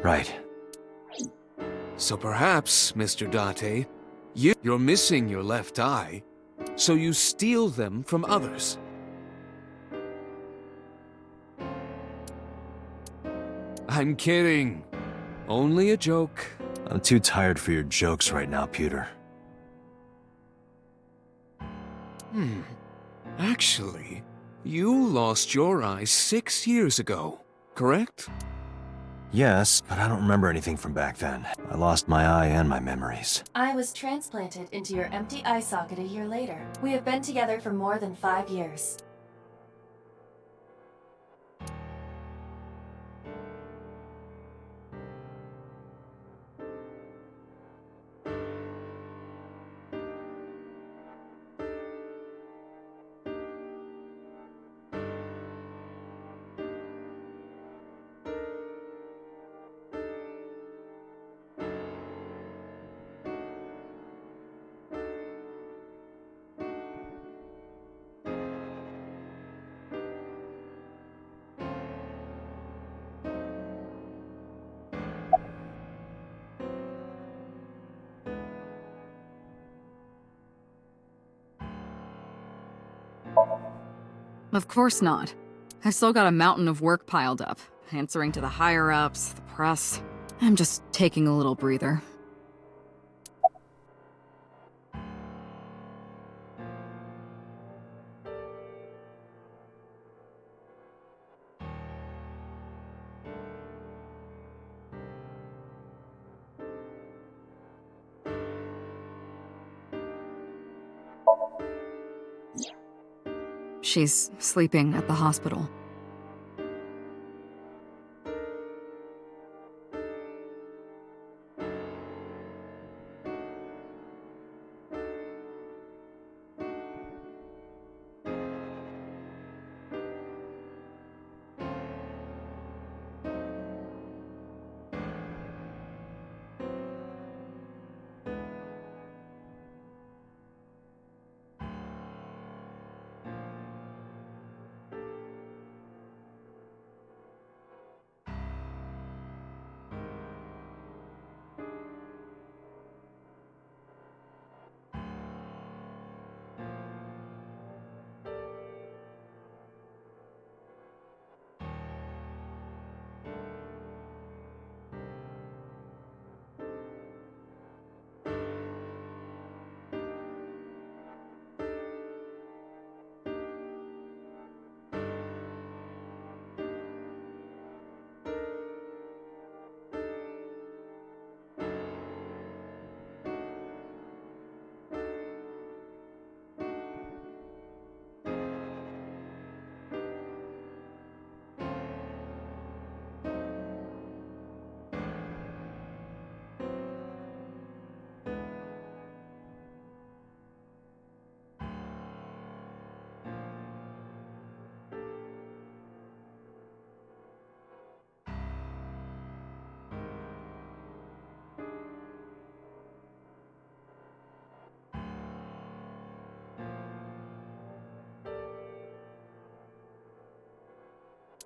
Right. So perhaps, Mr. Date, you're missing your left eye, so you steal them from others. I'm kidding. Only a joke. I'm too tired for your jokes right now, Pewter. Actually, you lost your eye 6 years ago, correct? Yes, but I don't remember anything from back then. I lost my eye and my memories. I was transplanted into your empty eye socket a year later. We have been together for more than 5 years. Of course not. I still got a mountain of work piled up, answering to the higher-ups, the press. I'm just taking a little breather. She's sleeping at the hospital.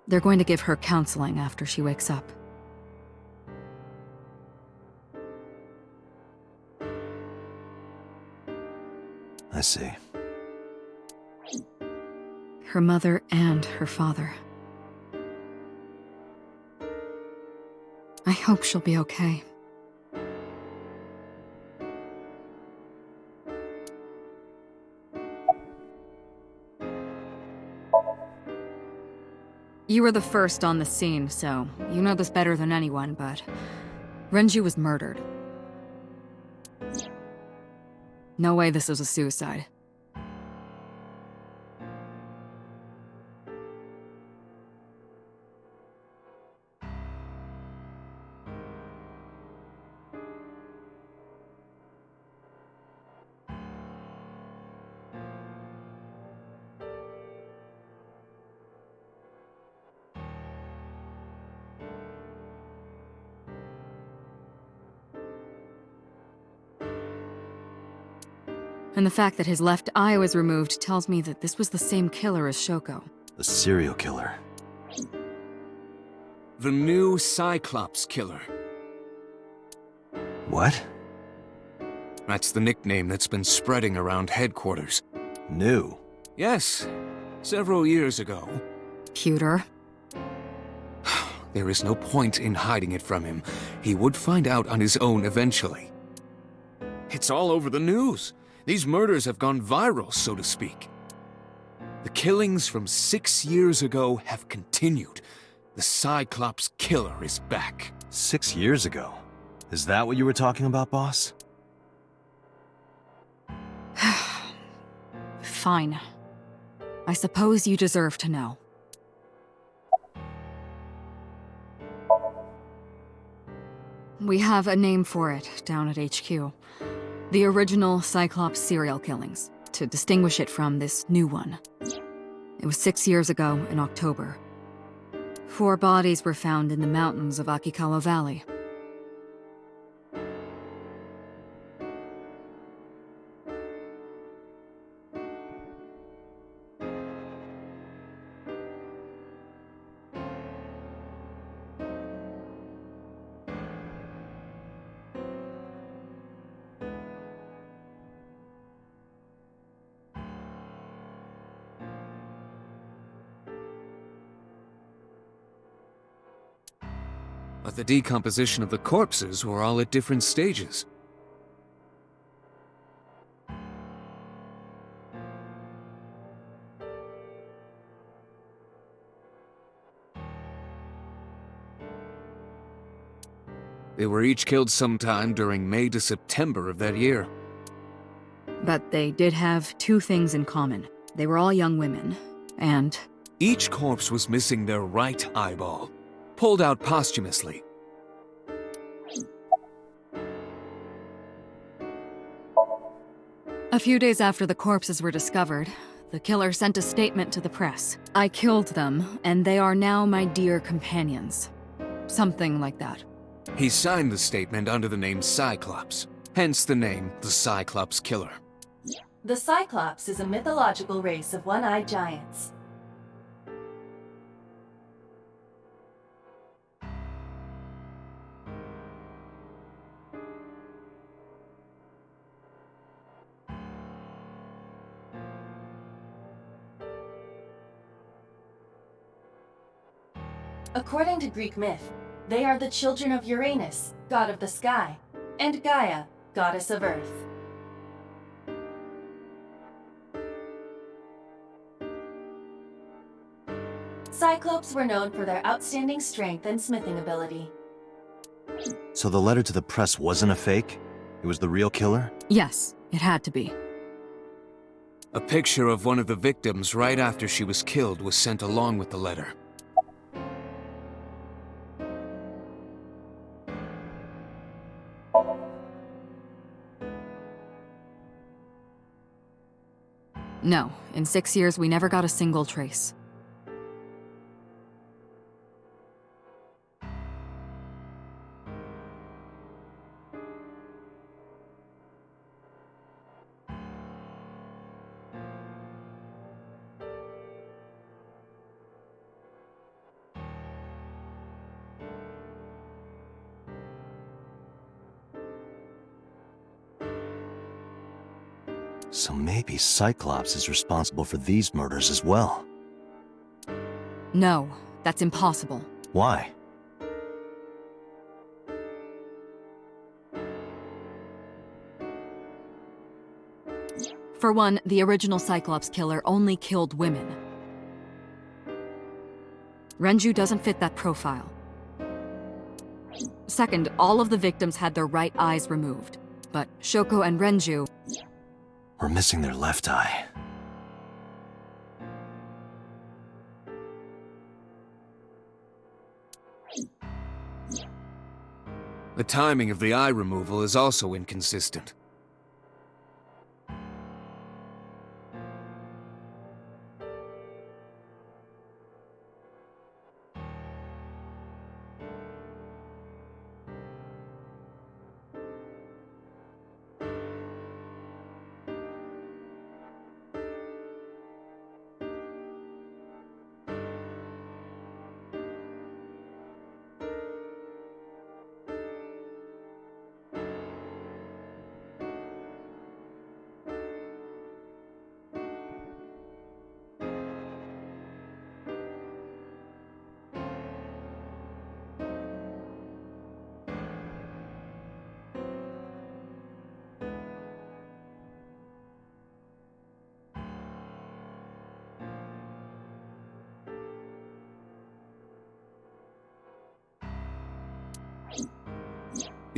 They're going to give her counseling after she wakes up. I see. Her mother and her father. I hope she'll be okay. You were the first on the scene, so you know this better than anyone, but Renju was murdered. No way this was a suicide. And the fact that his left eye was removed tells me that this was the same killer as Shoko. The serial killer. The new Cyclops Killer. What? That's the nickname that's been spreading around headquarters. New. Yes, several years ago. Pewter. There is no point in hiding it from him. He would find out on his own eventually. It's all over the news. These murders have gone viral, so to speak. The killings from 6 years ago have continued. The Cyclops Killer is back. 6 years ago. Is that what you were talking about, boss? Fine. I suppose you deserve to know. We have a name for it down at HQ. The original Cyclops serial killings, to distinguish it from this new one. It was 6 years ago in October. 4 bodies were found in the mountains of Akikawa Valley. But the decomposition of the corpses were all at different stages. They were each killed sometime during May to September of that year. But they did have 2 things in common. They were all young women, and Each corpse was missing their right eyeball, pulled out posthumously. a few days after the corpses were discovered, the killer sent a statement to the press. I killed them, and they are now my dear companions. Something like that. He signed the statement under the name Cyclops, hence the name the Cyclops Killer. The Cyclops is a mythological race of one-eyed giants. According to Greek myth, they are the children of Uranus, god of the sky, and Gaia, goddess of earth. Cyclopes were known for their outstanding strength and smithing ability. So the letter to the press wasn't a fake? It was the real killer? Yes, it had to be. A picture of one of the victims right after she was killed was sent along with the letter. No, in 6 years we never got a single trace. So maybe Cyclops is responsible for these murders as well. No, that's impossible. Why? For one, the original Cyclops killer only killed women. Renju doesn't fit that profile. Second, all of the victims had their right eyes removed. But Shoko and Renju... We're missing their left eye. The timing of the eye removal is also inconsistent.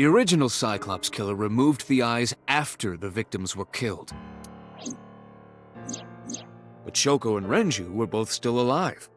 The original Cyclops killer removed the eyes after the victims were killed. But Shoko and Renju were both still alive.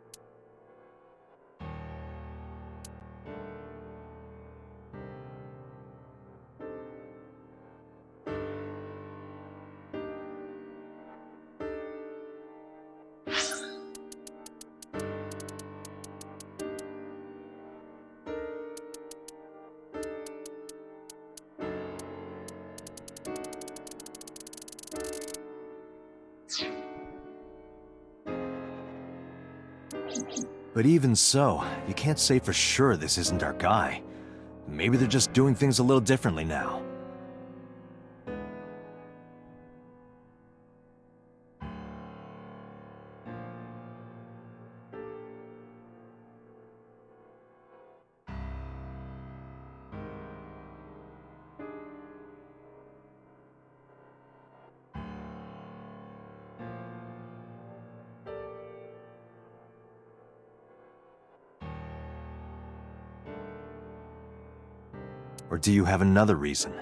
But even so, you can't say for sure this isn't our guy. Maybe they're just doing things a little differently now. Or do you have another reason?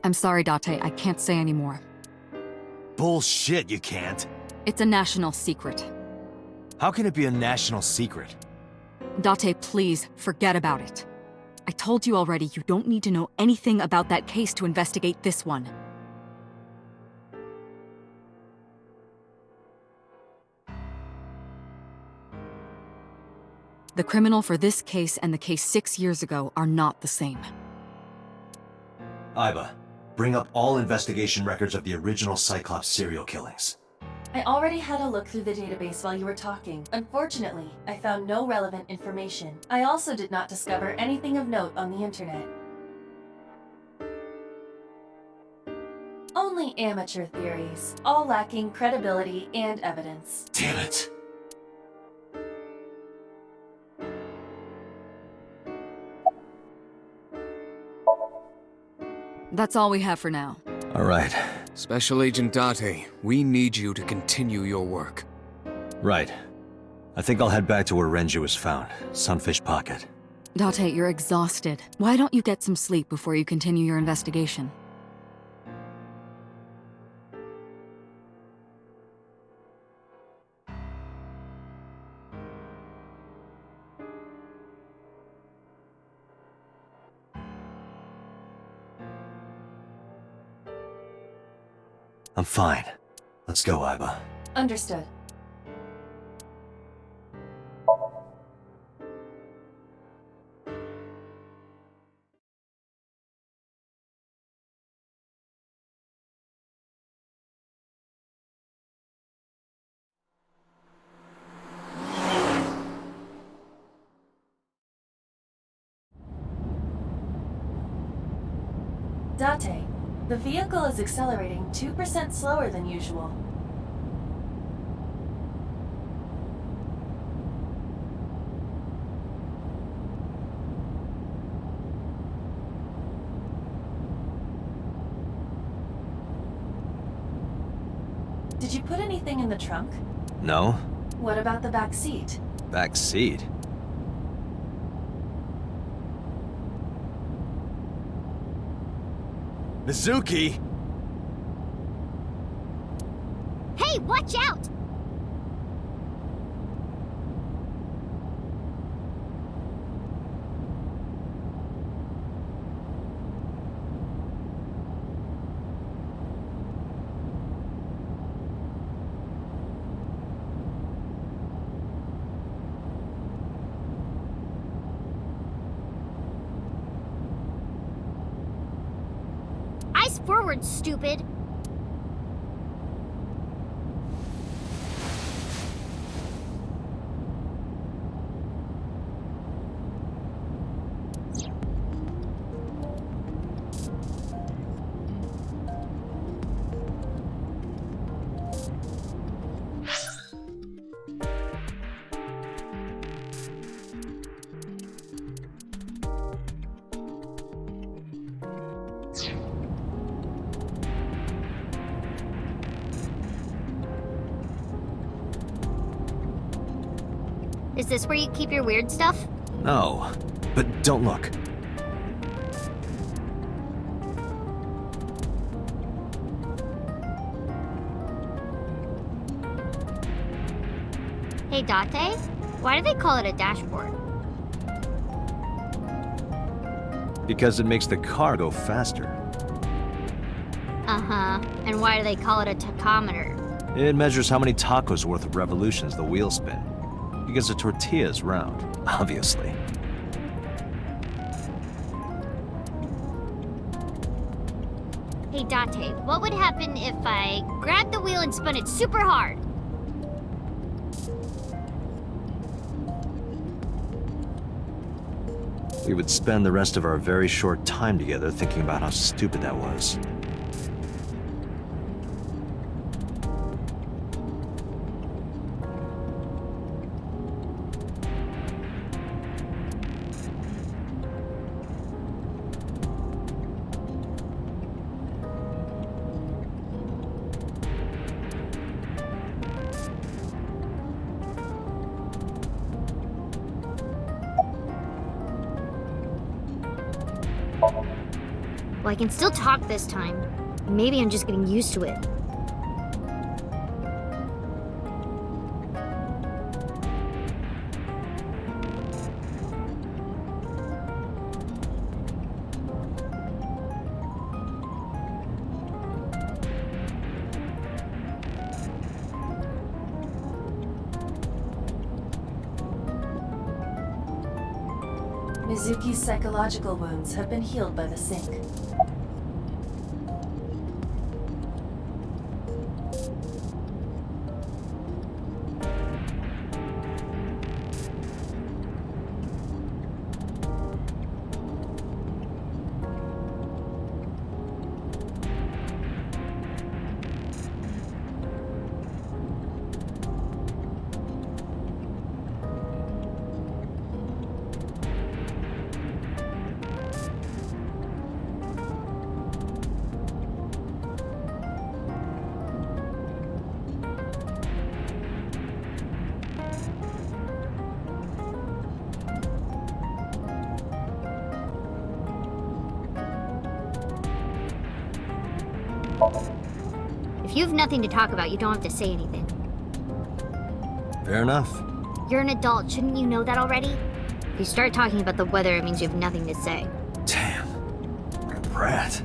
I'm sorry, Date, I can't say anymore. Bullshit, you can't. It's a national secret. How can it be a national secret? Date, please, forget about it. I told you already, you don't need to know anything about that case to investigate this one. The criminal for this case and the case 6 years ago are not the same. Iba, bring up all investigation records of the original Cyclops serial killings. I already had a look through the database while you were talking. Unfortunately, I found no relevant information. I also did not discover anything of note on the internet. Only amateur theories, all lacking credibility and evidence. Damn it. That's all we have for now. All right. Special Agent Date, we need you to continue your work. Right. I think I'll head back to where Renju was found, Sunfish Pocket. Date, you're exhausted. Why don't you get some sleep before you continue your investigation? I'm fine. Let's go, Iva. Understood. Date, the vehicle is accelerating 2% slower than usual. Did you put anything in the trunk? No? What about the back seat? Back seat? Mizuki! Hey, watch out! Eyes forward, stupid! Is this where you keep your weird stuff? No. But don't look. Hey, Date? Why do they call it a dashboard? Because it makes the car go faster. Uh-huh. And why do they call it a tachometer? It measures how many tacos worth of revolutions the wheels spin. Because a tortilla is round, obviously. Hey, Date, what would happen if I grabbed the wheel and spun it super hard? We would spend the rest of our very short time together thinking about how stupid that was. Well, I can still talk this time. Maybe I'm just getting used to it. Mizuki's psychological wounds have been healed by the sink. If you have nothing to talk about, you don't have to say anything. Fair enough. You're an adult, shouldn't you know that already? If you start talking about the weather, it means you have nothing to say. Damn. What a brat.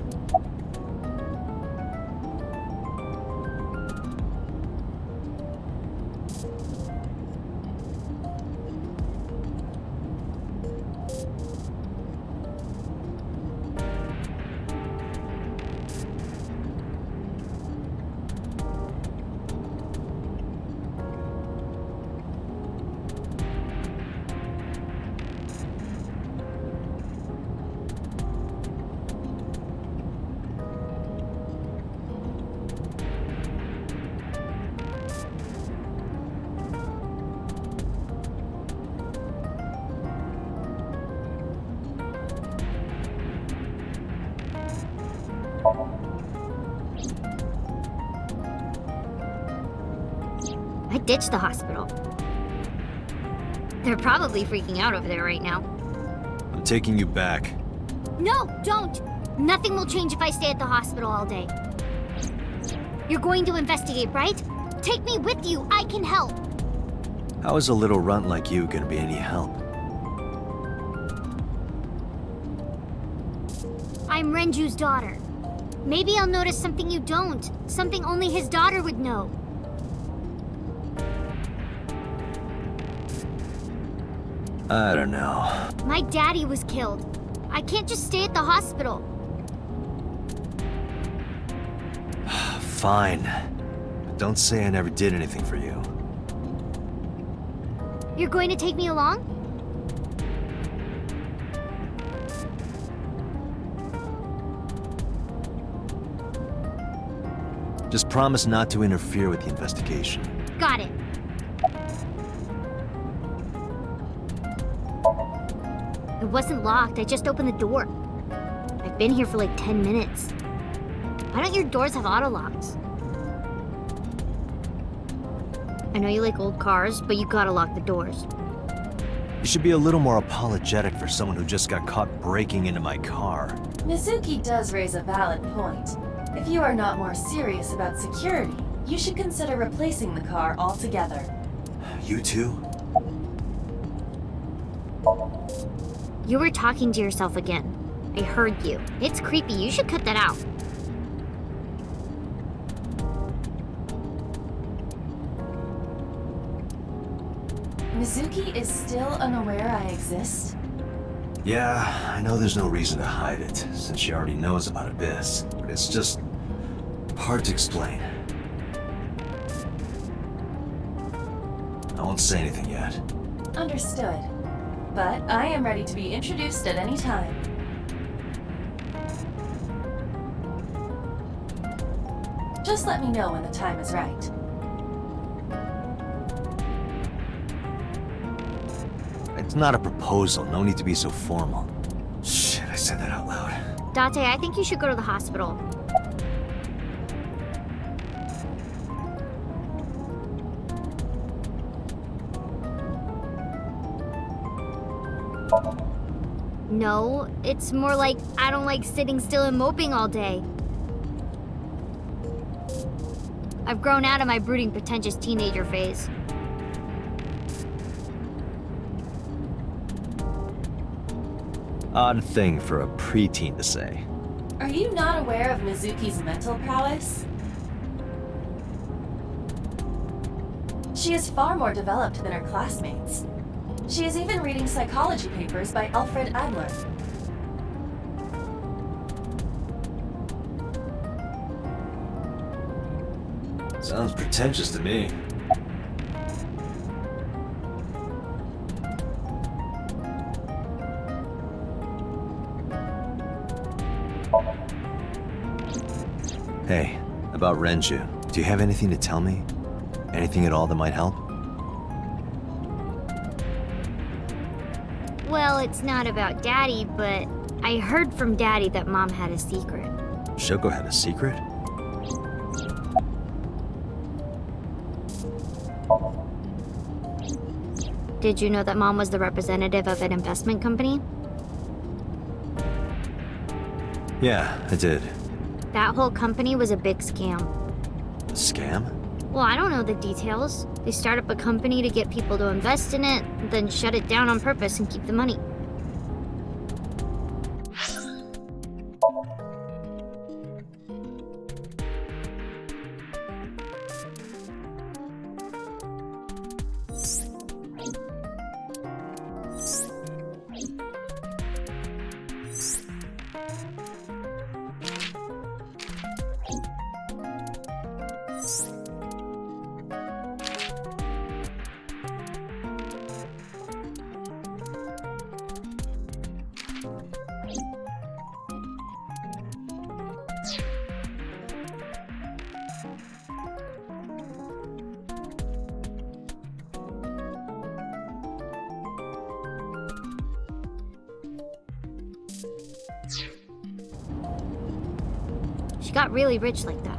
I ditched the hospital. They're probably freaking out over there right now. I'm taking you back. No, don't! Nothing will change if I stay at the hospital all day. You're going to investigate, right? Take me with you, I can help! How is a little runt like you gonna be any help? I'm Renju's daughter. Maybe I'll notice something you don't. Something only his daughter would know. I don't know. My daddy was killed. I can't just stay at the hospital. Fine. But don't say I never did anything for you. You're going to take me along? Just promise not to interfere with the investigation. Got it. It wasn't locked, I just opened the door. I've been here for like 10 minutes. Why don't your doors have auto locks? I know you like old cars, but you gotta lock the doors. You should be a little more apologetic for someone who just got caught breaking into my car. Mizuki does raise a valid point. If you are not more serious about security, you should consider replacing the car altogether. You too? You were talking to yourself again. I heard you. It's creepy, you should cut that out. Mizuki is still unaware I exist? Yeah, I know there's no reason to hide it, since she already knows about Abyss. But it's just hard to explain. I won't say anything yet. Understood. But I am ready to be introduced at any time. Just let me know when the time is right. It's not a proposal, no need to be so formal. Shit, I said that out loud. Date, I think you should go to the hospital. No, it's more like I don't like sitting still and moping all day. I've grown out of my brooding, pretentious teenager phase. Odd thing for a preteen to say. Are you not aware of Mizuki's mental prowess? She is far more developed than her classmates. She is even reading psychology papers by Alfred Adler. Sounds pretentious to me. Hey, about Renju. Do you have anything to tell me? Anything at all that might help? Well, it's not about Daddy, but I heard from Daddy that Mom had a secret. Shoko had a secret? Did you know that Mom was the representative of an investment company? Yeah, I did. That whole company was a big scam. A scam? Well, I don't know the details. They start up a company to get people to invest in it, then shut it down on purpose and keep the money. She got really rich like that.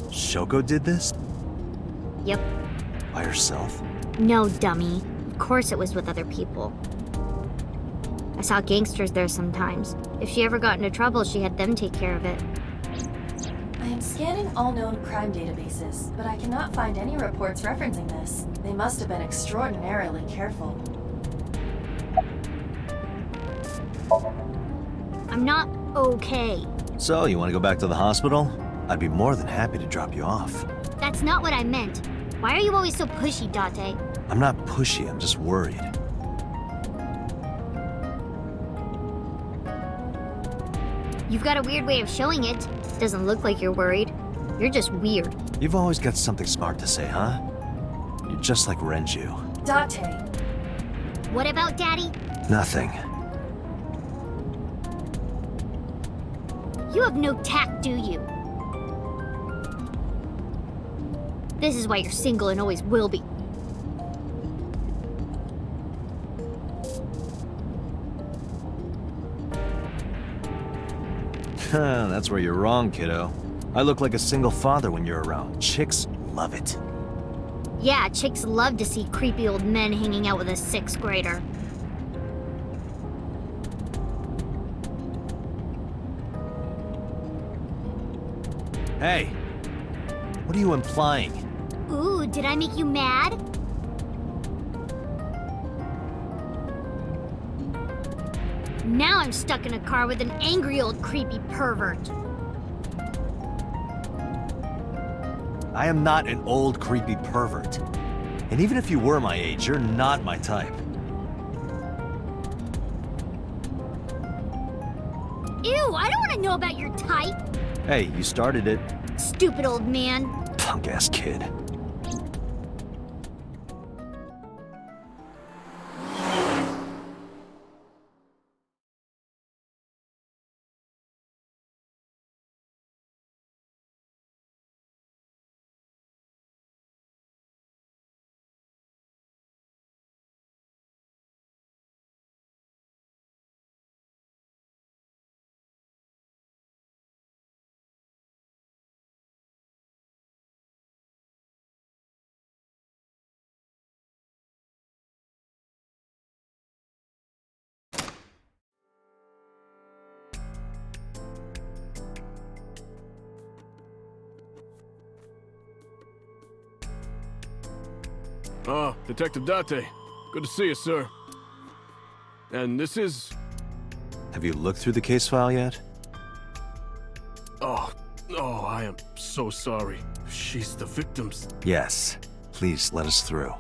Shoko did this? Yep. By herself? No, dummy. Of course it was with other people. I saw gangsters there sometimes. If she ever got into trouble, she had them take care of it. I am scanning all known crime databases, but I cannot find any reports referencing this. They must have been extraordinarily careful. I'm not okay. So, you want to go back to the hospital? I'd be more than happy to drop you off. That's not what I meant. Why are you always so pushy, Date? I'm not pushy, I'm just worried. You've got a weird way of showing it. Doesn't look like you're worried. You're just weird. You've always got something smart to say, huh? You're just like Renju. Date, What about Daddy? Nothing. You have no tact, do you? This is why you're single and always will be. That's where you're wrong, kiddo. I look like a single father when you're around. Chicks love it. Yeah, chicks love to see creepy old men hanging out with a 6th grader. Hey, what are you implying? Ooh, did I make you mad? Now I'm stuck in a car with an angry old creepy pervert. I am not an old creepy pervert. And even if you were my age, you're not my type. Ew, I don't want to know about your type. Hey, you started it. Stupid old man. Punk-ass kid. Ah, Detective Date. Good to see you, sir. And this is... Have you looked through the case file yet? Oh, I am so sorry. She's the victim's... Yes. Please let us through.